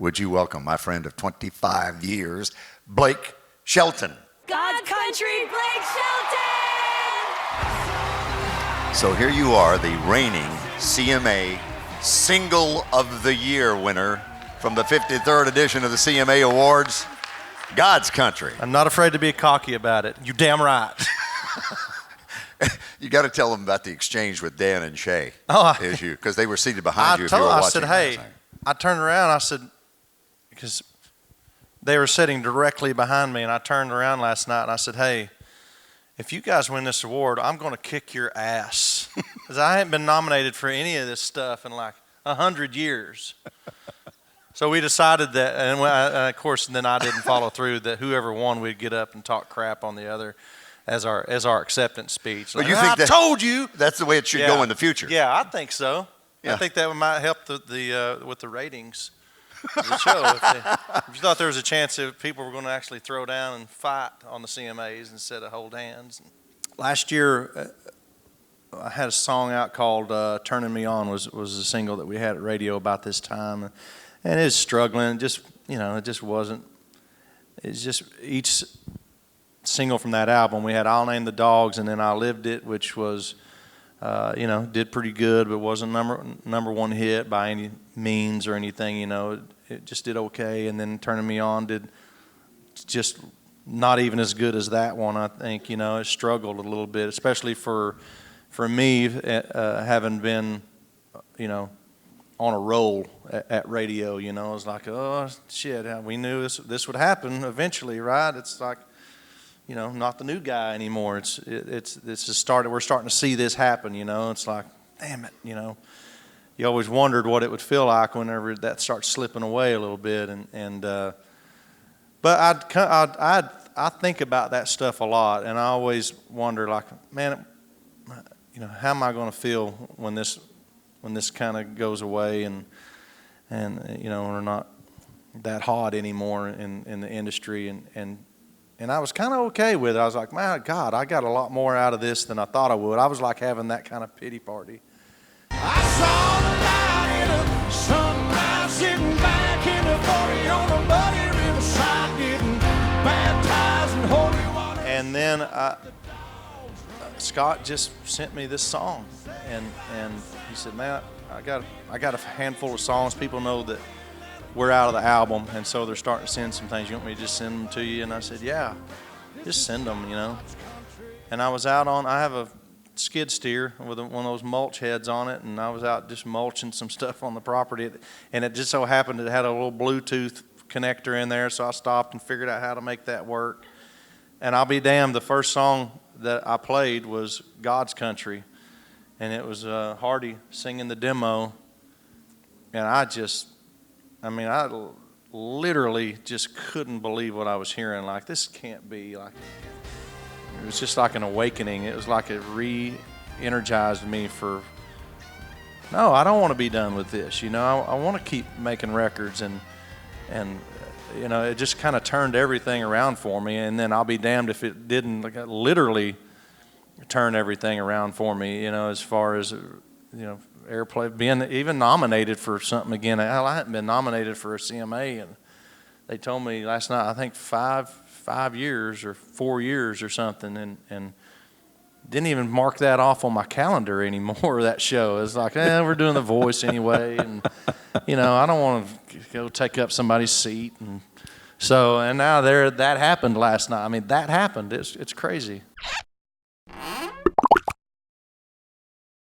Would you welcome my friend of 25 years, Blake Shelton? God Country, Blake Shelton! So here you are, the reigning CMA Single of the Year winner from the 53rd edition of the CMA Awards, God's Country. I'm not afraid to be cocky about it. You're damn right. You got to tell them about the exchange with Dan and Shay, because they were seated behind you if you were I watching. said, hey, I turned around, I said, because they were sitting directly behind me, and I turned around last night and I said, hey, if you guys win this award, I'm going to kick your ass. Because I haven't been nominated for any of this stuff in like 100 years. So we decided that, and of course, then I didn't follow through, that whoever won, we'd get up and talk crap on the other as our acceptance speech. But Like, you think I told you. That's the way it should go in the future? Yeah, I think so. Yeah. I think that might help with the ratings of the show. If you thought there was a chance that people were going to actually throw down and fight on the CMAs instead of hold hands. Last year, I had a song out called "Turning Me On." was a single that we had at radio about this time, and it was struggling. It just wasn't. It's just each single from that album. We had "I'll Name the Dogs" and then "I Lived It," which was. Did pretty good, but wasn't number one hit by any means or anything. It just did okay. And then "Turning Me On" did just not even as good as that one. I think it struggled a little bit, especially for me having been on a roll at radio. It was like, oh shit, we knew this would happen eventually, right? It's like. Not the new guy anymore. It's just started. We're starting to see this happen. It's like, damn it. You always wondered what it would feel like whenever that starts slipping away a little bit. But I think about that stuff a lot, and I always wonder, like, man, how am I going to feel when this kind of goes away and we're not that hot anymore in the industry and I was kind of okay with it. I was like, my God, I got a lot more out of this than I thought I would. I was like having that kind of pity party. I saw the light in a sunrise, sitting back in the 40 on a muddy riverside, getting baptized in holy water. And then Scott just sent me this song, and he said, man, I got a handful of songs. People know that we're out of the album, and so they're starting to send some things. You want me to just send them to you? And I said, yeah, just send them, And I was out I have a skid steer with one of those mulch heads on it, and I was out just mulching some stuff on the property, and it just so happened it had a little Bluetooth connector in there, so I stopped and figured out how to make that work. And I'll be damned, the first song that I played was God's Country, and it was Hardy singing the demo, and I literally just couldn't believe what I was hearing. Like, this can't be. Like, it was just like an awakening. It was like it re-energized me no, I don't want to be done with this. I want to keep making records, and it just kind of turned everything around for me. And then I'll be damned if it didn't, like, literally turn everything around for me, as far as, airplay, being even nominated for something again. Hell, I hadn't been nominated for a CMA, and they told me last night, I think 5 years or 4 years or something, and didn't even mark that off on my calendar anymore, that show. It's like, we're doing The Voice anyway, and I don't want to go take up somebody's seat, and now that happened last night. I mean, that happened. It's crazy.